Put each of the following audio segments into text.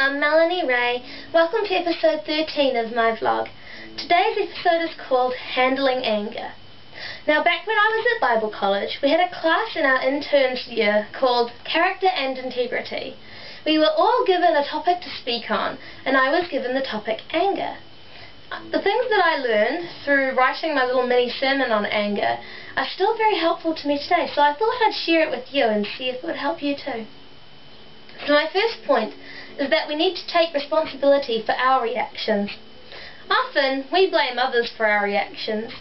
I'm Melanie Raye. Welcome to episode 13 of my vlog. Today's episode is called Handling Anger. Now, back when I was at Bible college, we had a class in our interns year called Character and Integrity. We were all given a topic to speak on, and I was given the topic anger. The things that I learned through writing my little mini sermon on anger are still very helpful to me today, so I thought I'd share it with you and see if it would help you too. So my first point is that we need to take responsibility for our reactions. Often we blame others for our reactions.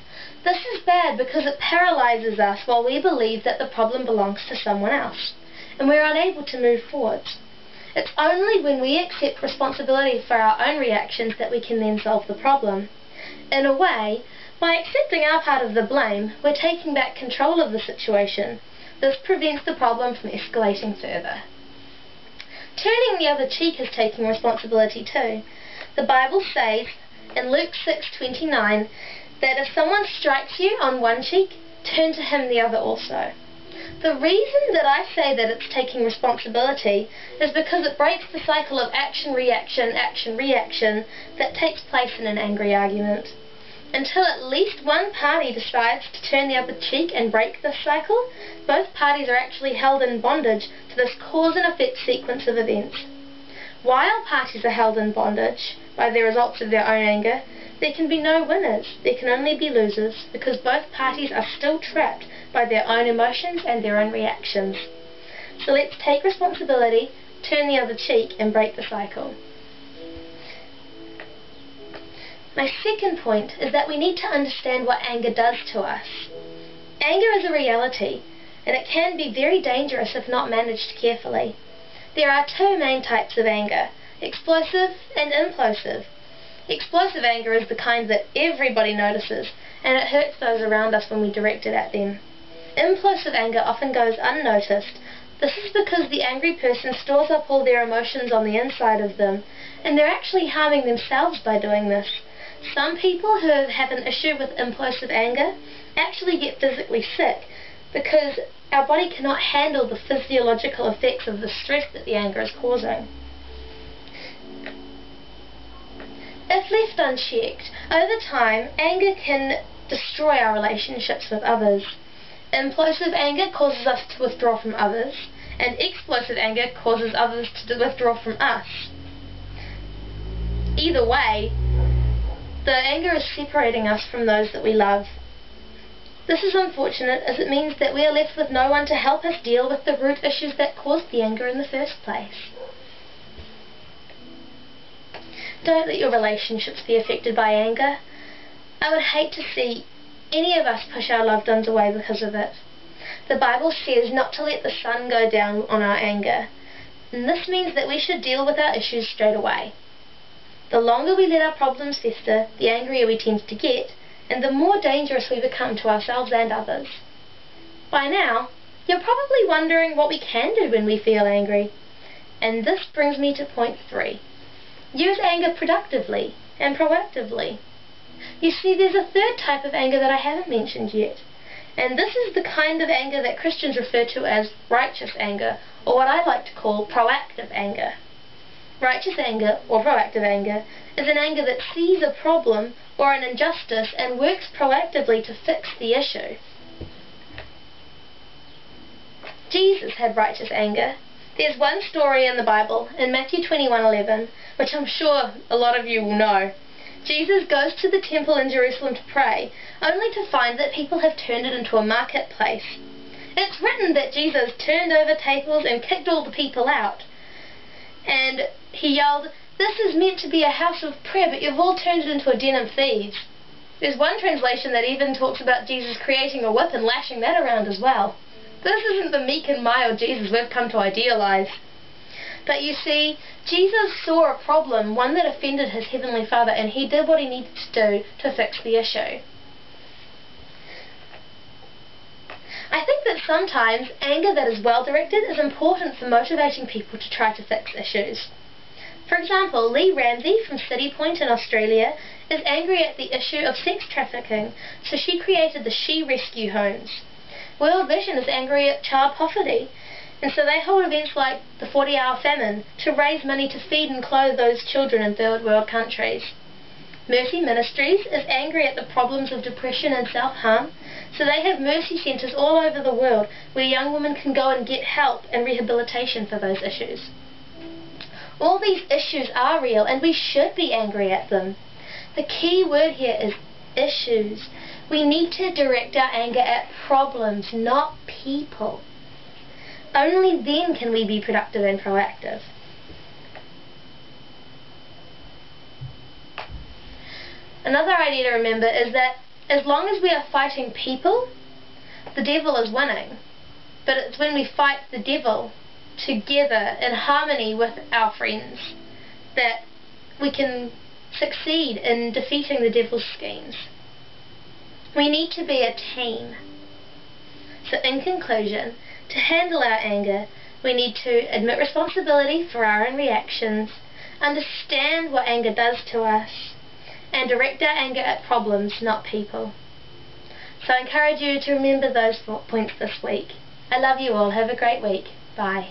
This is bad because it paralyzes us while we believe that the problem belongs to someone else, and we're unable to move forward. It's only when we accept responsibility for our own reactions that we can then solve the problem. In a way, by accepting our part of the blame, we're taking back control of the situation. This prevents the problem from escalating further. Turning the other cheek is taking responsibility too. The Bible says in Luke 6:29 that if someone strikes you on one cheek, turn to him the other also. The reason that I say that it's taking responsibility is because it breaks the cycle of action-reaction that takes place in an angry argument. Until at least one party decides to turn the other cheek and break this cycle, both parties are actually held in bondage to this cause and effect sequence of events. While parties are held in bondage by the results of their own anger, there can be no winners. There can only be losers, because both parties are still trapped by their own emotions and their own reactions. So let's take responsibility, turn the other cheek, and break the cycle. My second point is that we need to understand what anger does to us. Anger is a reality, and it can be very dangerous if not managed carefully. There are two main types of anger: explosive and implosive. Explosive anger is the kind that everybody notices, and it hurts those around us when we direct it at them. Implosive anger often goes unnoticed. This is because the angry person stores up all their emotions on the inside of them, and they're actually harming themselves by doing this. Some people who have an issue with implosive anger actually get physically sick because our body cannot handle the physiological effects of the stress that the anger is causing. If left unchecked, over time, anger can destroy our relationships with others. Implosive anger causes us to withdraw from others, and explosive anger causes others to withdraw from us. Either way, the anger is separating us from those that we love. This is unfortunate, as it means that we are left with no one to help us deal with the root issues that caused the anger in the first place. Don't let your relationships be affected by anger. I would hate to see any of us push our loved ones away because of it. The Bible says not to let the sun go down on our anger, and this means that we should deal with our issues straight away. The longer we let our problems fester, the angrier we tend to get, and the more dangerous we become to ourselves and others. By now, you're probably wondering what we can do when we feel angry, and this brings me to point 3. Use anger productively and proactively. You see, there's a third type of anger that I haven't mentioned yet, and this is the kind of anger that Christians refer to as righteous anger, or what I like to call proactive anger. Righteous anger, or proactive anger, is an anger that sees a problem or an injustice and works proactively to fix the issue. Jesus had righteous anger. There's one story in the Bible, in Matthew 21:11, which I'm sure a lot of you will know. Jesus goes to the temple in Jerusalem to pray, only to find that people have turned it into a marketplace. It's written that Jesus turned over tables and kicked all the people out. And he yelled, "This is meant to be a house of prayer, but you've all turned it into a den of thieves." There's one translation that even talks about Jesus creating a whip and lashing that around as well. This isn't the meek and mild Jesus we've come to idealize. But you see, Jesus saw a problem, one that offended his heavenly Father, and he did what he needed to do to fix the issue. I think that sometimes anger that is well directed is important for motivating people to try to fix issues. For example, Lee Ramsey from City Point in Australia is angry at the issue of sex trafficking, so she created the She Rescue Homes. World Vision is angry at child poverty, And so they hold events like the 40-hour famine to raise money to feed and clothe those children in third world countries. Mercy Ministries is angry at the problems of depression and self-harm, so they have mercy centres all over the world where young women can go and get help and rehabilitation for those issues. All these issues are real and we should be angry at them. The key word here is issues. We need to direct our anger at problems, not people. Only then can we be productive and proactive. Another idea to remember is that as long as we are fighting people, the devil is winning. But it's when we fight the devil together in harmony with our friends that we can succeed in defeating the devil's schemes. We need to be a team. So in conclusion, to handle our anger, we need to admit responsibility for our own reactions, understand what anger does to us, and direct our anger at problems, not people. So I encourage you to remember those points this week. I love you all. Have a great week. Bye.